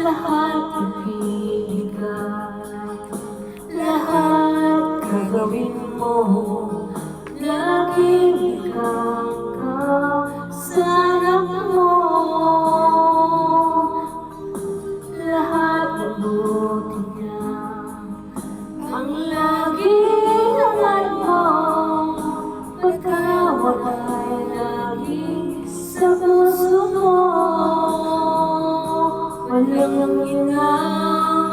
lahat ibigay, lahat gagawin mo, laging ikaw sa anak mo. Lahat mabuti niya ang laging hangat mo, pagkawalay lagi sa puso mo. Walang ina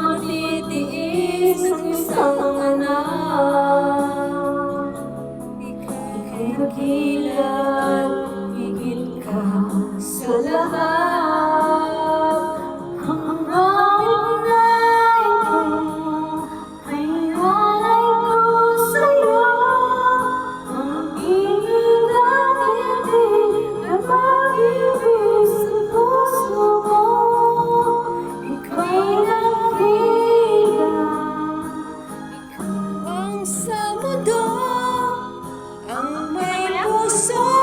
matitiis ang isang anak. Ika'y dakilan, higit ka sa lahat. Ang awit na ito ay alay ko sa'yo. Ang ibig na pag-ibig sa puso mo. Ika'y nakita, ikaw ang sa mundo, ang may puso.